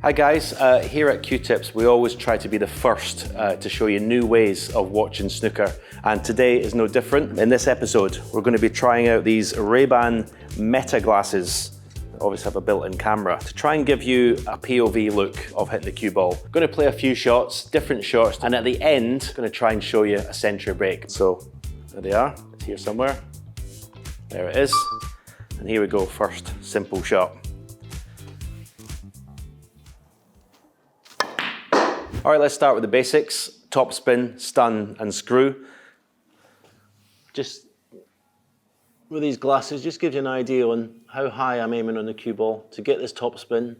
Hi guys, here at Q-Tips we always try to be the first to show you new ways of watching snooker, and today is no different. In this episode we're going to be trying out these Ray-Ban Meta glasses that obviously have a built-in camera to try and give you a POV look of hitting the cue ball. I'm going to play a few shots, different shots, and at the end I'm going to try and show you a century break. So there they are, it's here somewhere. There it is, and here we go, first simple shot. All right, let's start with the basics. Top spin, stun, and screw. Just with these glasses, just gives you an idea on how high I'm aiming on the cue ball to get this top spin.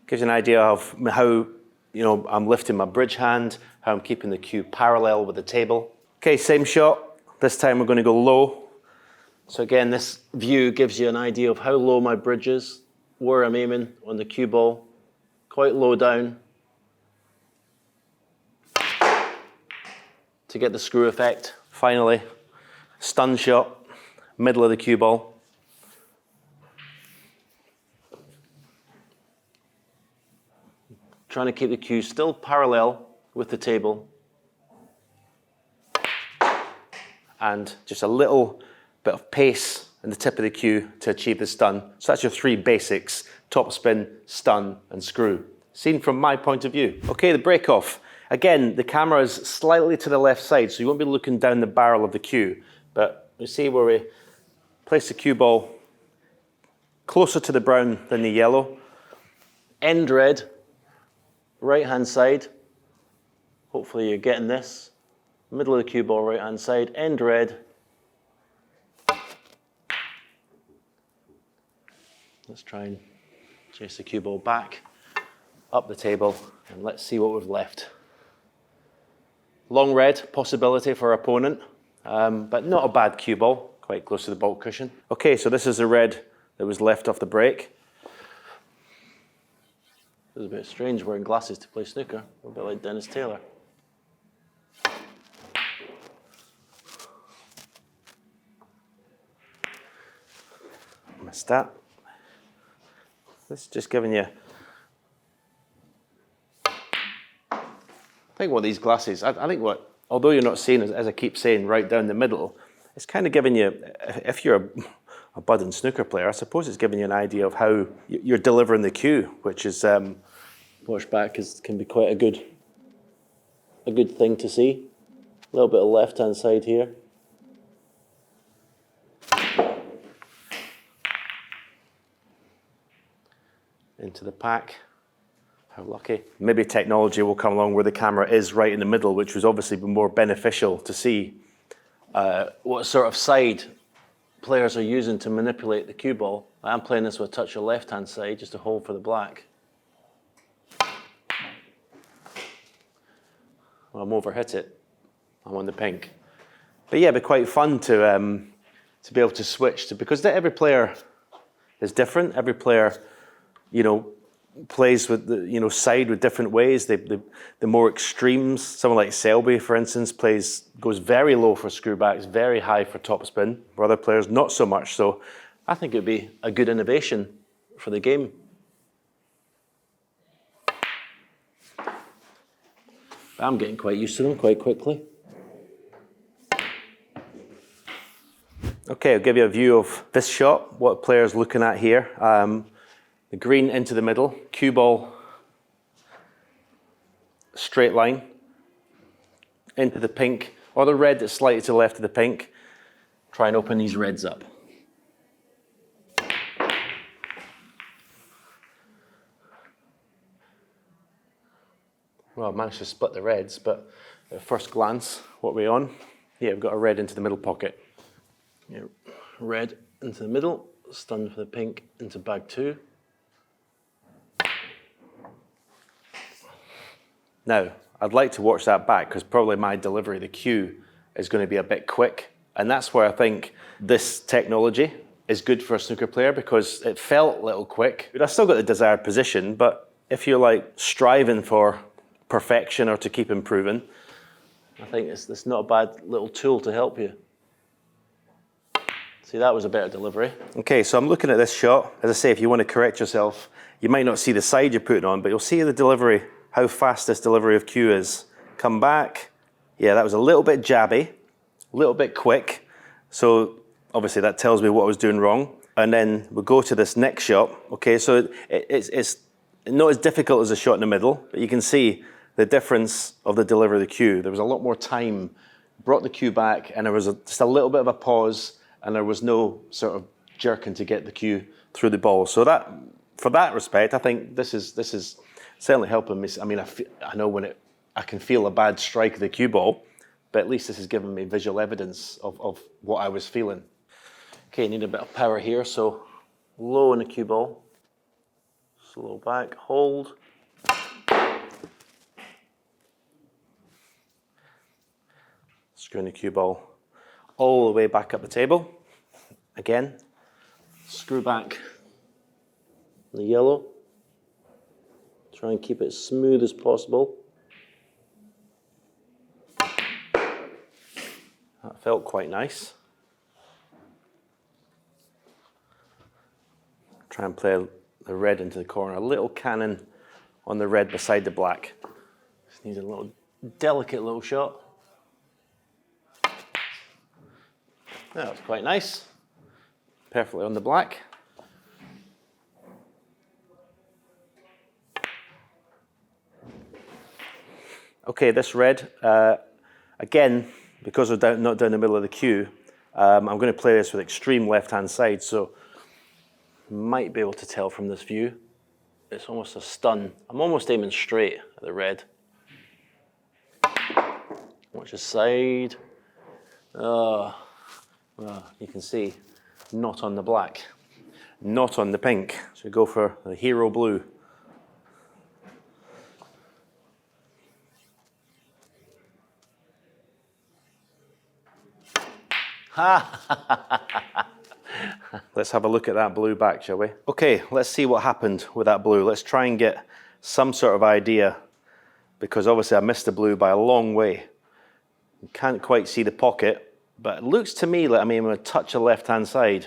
Gives you an idea of how I'm lifting my bridge hand, how I'm keeping the cue parallel with the table. Okay, same shot. This time we're going to go low. So again, this view gives you an idea of how low my bridge is, where I'm aiming on the cue ball, quite low down, to get the screw effect. Finally, stun shot, middle of the cue ball. Trying to keep the cue still parallel with the table. And just a little bit of pace in the tip of the cue to achieve the stun. So that's your three basics: top spin, stun, and screw. Seen from my point of view. Okay, the break off. Again, the camera is slightly to the left side, so you won't be looking down the barrel of the cue. But you see where we place the cue ball closer to the brown than the yellow. End red, right hand side. Hopefully you're getting this. Middle of the cue ball, right hand side, end red. Let's try and chase the cue ball back, up the table, and let's see what we've left. Long red, possibility for our opponent, but not a bad cue ball, quite close to the ball cushion. Okay, so this is the red that was left off the break. It's a bit strange wearing glasses to play snooker, a bit like Dennis Taylor. Missed that. This is just giving you, I think what these glasses, I think what, although you're not seeing, as I keep saying, right down the middle, it's kind of giving you, if you're a budding snooker player, I suppose it's giving you an idea of how you're delivering the cue, which is, watch back, can be quite a good thing to see. A little bit of left-hand side here. Into the pack. How lucky. Maybe technology will come along where the camera is right in the middle, which would obviously be more beneficial to see what sort of side players are using to manipulate the cue ball. I'm playing this with a touch of left-hand side, just to hold for the black. Well, I'm overhit it. I'm on the pink. But yeah, it'd be quite fun to be able to switch to, because every player is different. Every player plays with the, side with different ways. The more extremes, someone like Selby, for instance, goes very low for screwbacks, very high for topspin, where other players not so much. So I think it would be a good innovation for the game. I'm getting quite used to them quite quickly. Okay, I'll give you a view of this shot, what the player's looking at here. The green into the middle, cue ball, straight line, into the pink, or the red that's slightly to the left of the pink. Try and open these reds up. Well, I managed to split the reds, but at first glance, what are we on? Yeah, we've got a red into the middle pocket. Yeah, red into the middle, stun for the pink into bag two. Now, I'd like to watch that back because probably my delivery, the cue, is going to be a bit quick. And that's where I think this technology is good for a snooker player, because it felt a little quick. I still got the desired position, but if you're like striving for perfection or to keep improving, I think it's not a bad little tool to help you. See, that was a better delivery. Okay, so I'm looking at this shot. As I say, if you want to correct yourself, you might not see the side you're putting on, but you'll see the delivery, how fast this delivery of cue is. Come back. Yeah, that was a little bit jabby, a little bit quick. So obviously that tells me what I was doing wrong. And then we'll go to this next shot. Okay, so it's not as difficult as a shot in the middle, but you can see the difference of the delivery of the cue. There was a lot more time, brought the cue back, and there was just a little bit of a pause, and there was no sort of jerking to get the cue through the ball. So that, for that respect, I think this is certainly helping me. I mean, I know when I can feel a bad strike of the cue ball, but at least this has given me visual evidence of what I was feeling. Okay, need a bit of power here, so low on the cue ball, slow back, hold. Screwing the cue ball all the way back up the table. Again, screw back the yellow. Try and keep it as smooth as possible. That felt quite nice. Try and play the red into the corner. A little cannon on the red beside the black. Just needs a little delicate little shot. That was quite nice. Perfectly on the black. Okay, this red, again, because we're not down the middle of the cue, I'm going to play this with extreme left-hand side, so you might be able to tell from this view. It's almost a stun. I'm almost aiming straight at the red. Watch the side. Oh. Well, you can see, not on the black, not on the pink. So we go for the hero blue. Let's have a look at that blue back, shall we? Okay, let's see what happened with that blue. Let's try and get some sort of idea, because obviously I missed the blue by a long way. You can't quite see the pocket. But it looks to me like I'm aiming a touch of left-hand side,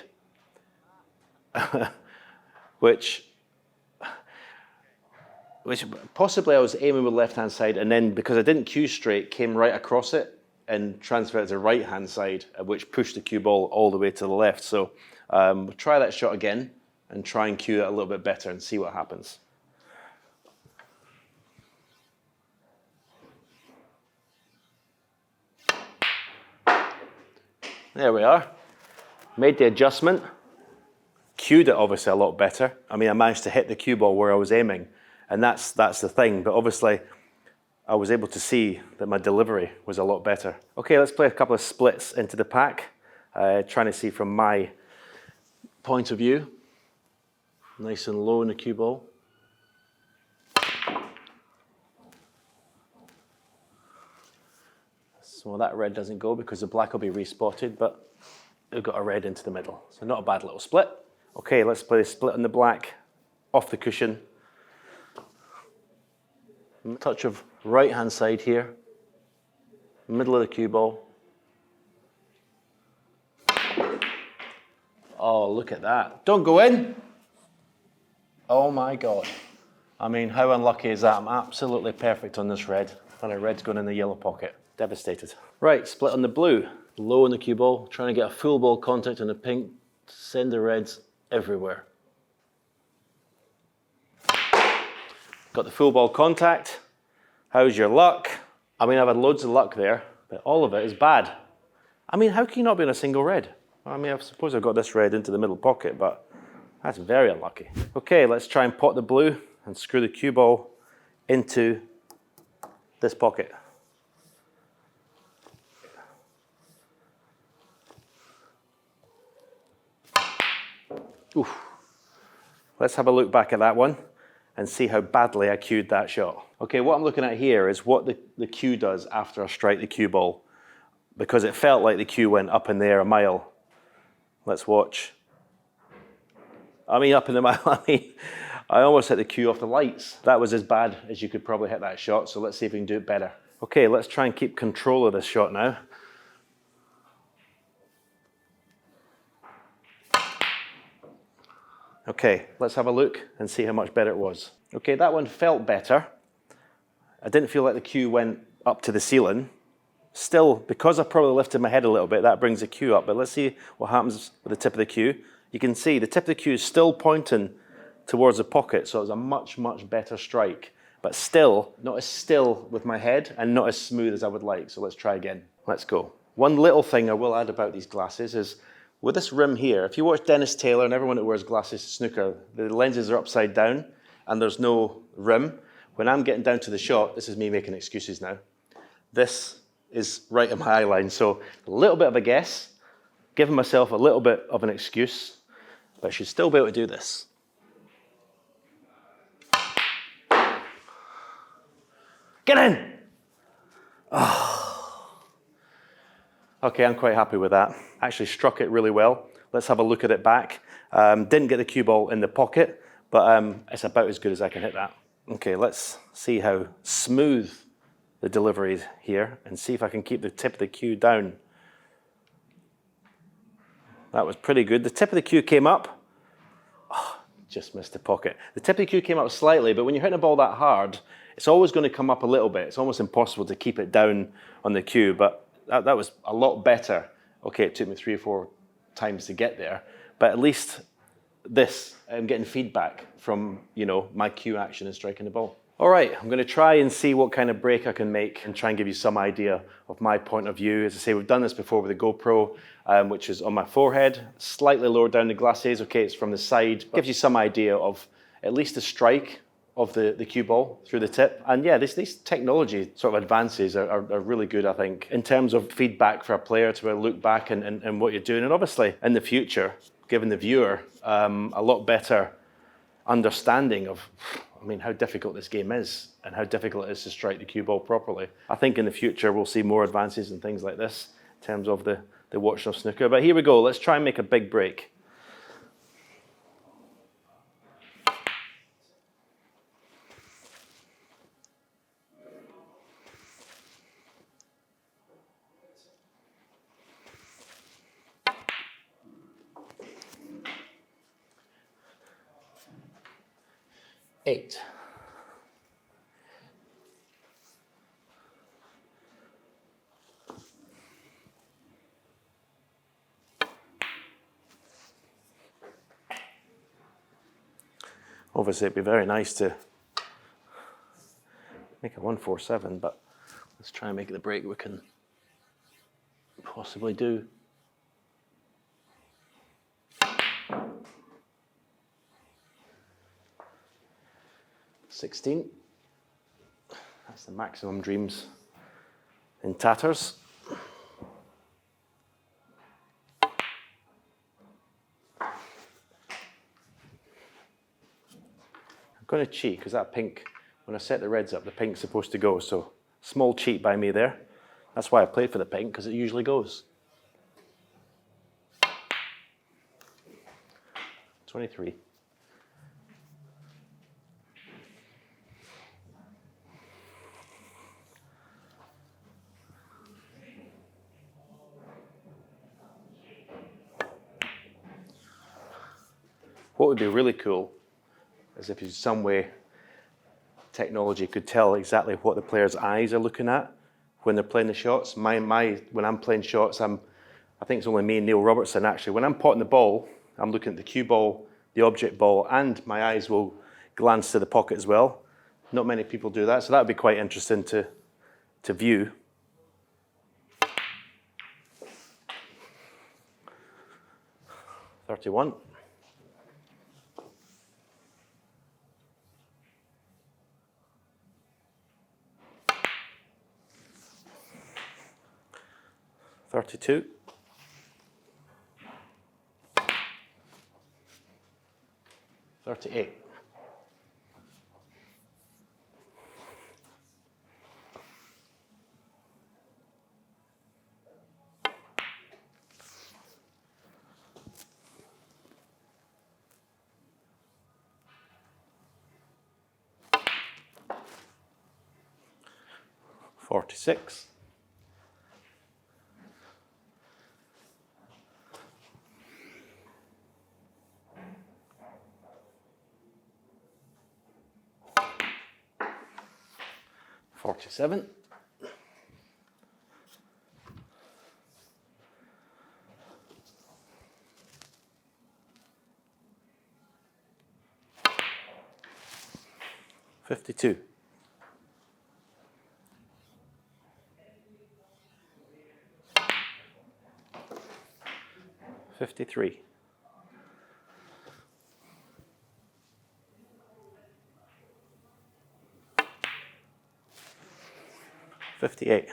which possibly I was aiming with left-hand side, and then because I didn't cue straight, came right across it and transferred it to right-hand side, which pushed the cue ball all the way to the left. So we'll try that shot again and try and cue it a little bit better and see what happens. There we are. Made the adjustment. Cued it obviously a lot better. I mean, I managed to hit the cue ball where I was aiming, and that's the thing. But obviously, I was able to see that my delivery was a lot better. Okay, let's play a couple of splits into the pack, trying to see from my point of view. Nice and low in the cue ball. So that red doesn't go because the black will be respotted, but we've got a red into the middle. So not a bad little split. Okay, let's play the split on the black, off the cushion. Touch of right-hand side here. Middle of the cue ball. Oh, look at that. Don't go in. Oh my God. I mean, how unlucky is that? I'm absolutely perfect on this red. And a red's gone in the yellow pocket. Devastated. Right, split on the blue. Low on the cue ball, trying to get a full ball contact on the pink, send the reds everywhere. Got the full ball contact. How's your luck? I mean, I've had loads of luck there, but all of it is bad. I mean, how can you not be in a single red? I mean, I suppose I've got this red into the middle pocket, but that's very unlucky. Okay, let's try and pot the blue and screw the cue ball into this pocket. Oof. Let's have a look back at that one and see how badly I cued that shot. Okay, what I'm looking at here is what the cue does after I strike the cue ball, because it felt like the cue went up in the air a mile. Let's watch. I mean, up in the mile, I mean, I almost hit the cue off the lights. That was as bad as you could probably hit that shot, so let's see if we can do it better. Okay, let's try and keep control of this shot now. Okay, let's have a look and see how much better it was. Okay, that one felt better. I didn't feel like the cue went up to the ceiling. Still, because I probably lifted my head a little bit, that brings the cue up. But let's see what happens with the tip of the cue. You can see the tip of the cue is still pointing towards the pocket, so it's a much, much better strike. But still, not as still with my head and not as smooth as I would like. So let's try again. Let's go. One little thing I will add about these glasses is with this rim here, if you watch Dennis Taylor and everyone that wears glasses to snooker, the lenses are upside down and there's no rim. When I'm getting down to the shot, this is me making excuses now, this is right in my eye line. So a little bit of a guess, giving myself a little bit of an excuse, but I should still be able to do this. Get in! Oh. Okay, I'm quite happy with that. Actually struck it really well. Let's have a look at it back. Didn't get the cue ball in the pocket, but it's about as good as I can hit that. Okay, let's see how smooth the delivery is here and see if I can keep the tip of the cue down. That was pretty good. The tip of the cue came up. Oh, just missed the pocket. The tip of the cue came up slightly, but when you're hitting a ball that hard, it's always going to come up a little bit. It's almost impossible to keep it down on the cue, but that was a lot better. Okay, it took me 3 or 4 times to get there, but at least this, I'm getting feedback from, you know, my cue action and striking the ball. All right, I'm going to try and see what kind of break I can make and try and give you some idea of my point of view. As I say, we've done this before with the GoPro, which is on my forehead, slightly lower down the glasses. Okay, it's from the side. Gives you some idea of at least the strike of the cue ball through the tip. And yeah, these technology sort of advances are really good, I think, in terms of feedback for a player to look back and what you're doing. And obviously, in the future, giving the viewer a lot better understanding of, I mean, how difficult this game is and how difficult it is to strike the cue ball properly. I think in the future we'll see more advances in things like this in terms of the watching of snooker. But here we go, let's try and make a big break. Eight. Obviously, it'd be very nice to make a 147, but let's try and make it the break we can possibly do. 16. That's the maximum dreams in tatters. I'm going to cheat because that pink, when I set the reds up, the pink's supposed to go. So small cheat by me there. That's why I played for the pink, because it usually goes. 23. What would be really cool is if in some way technology could tell exactly what the player's eyes are looking at when they're playing the shots. When I'm playing shots, I think it's only me and Neil Robertson actually. When I'm potting the ball, I'm looking at the cue ball, the object ball, and my eyes will glance to the pocket as well. Not many people do that, so that would be quite interesting to view. .31. .32. 38. 46. 47. 52. 53. 58.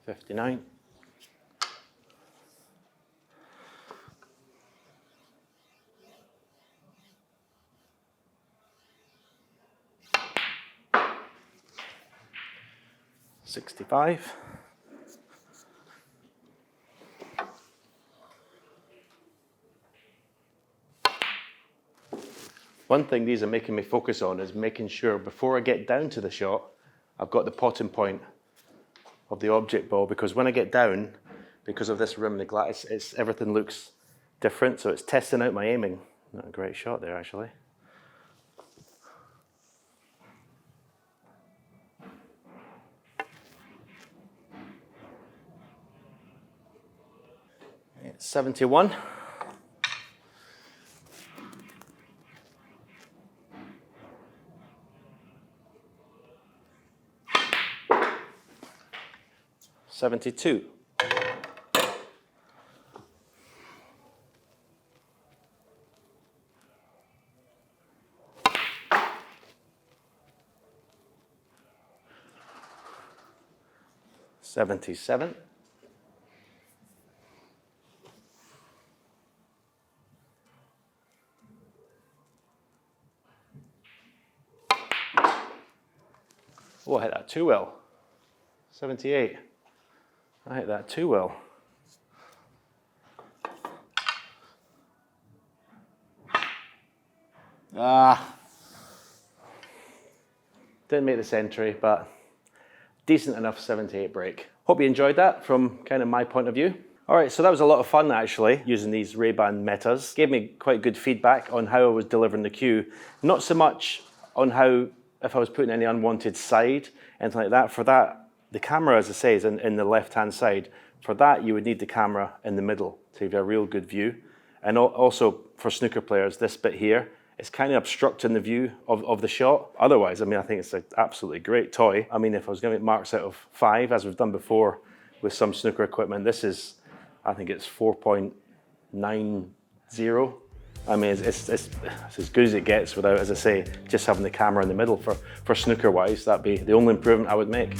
59. 65. 1 thing these are making me focus on is making sure before I get down to the shot, I've got the potting point of the object ball, because when I get down, because of this rim and the glass, everything looks different, so it's testing out my aiming. Not a great shot there, actually. It's 71. 72. 77. 'Oh, I hit that too well. 78. I hit that too well. Didn't make this entry, but decent enough 78 break. Hope you enjoyed that from kind of my point of view. All right, so that was a lot of fun actually, using these Ray-Ban Metas. Gave me quite good feedback on how I was delivering the cue. Not so much on how, if I was putting any unwanted side, anything like that. For that, the camera, as I say, is in the left-hand side. For that, you would need the camera in the middle to have a real good view. And also for snooker players, this bit here, it's kind of obstructing the view of the shot. Otherwise, I mean, I think it's an absolutely great toy. I mean, if I was going to make marks out of 5, as we've done before with some snooker equipment, this is, I think it's 4.90. I mean, it's as good as it gets without, as I say, just having the camera in the middle. For snooker-wise, that'd be the only improvement I would make.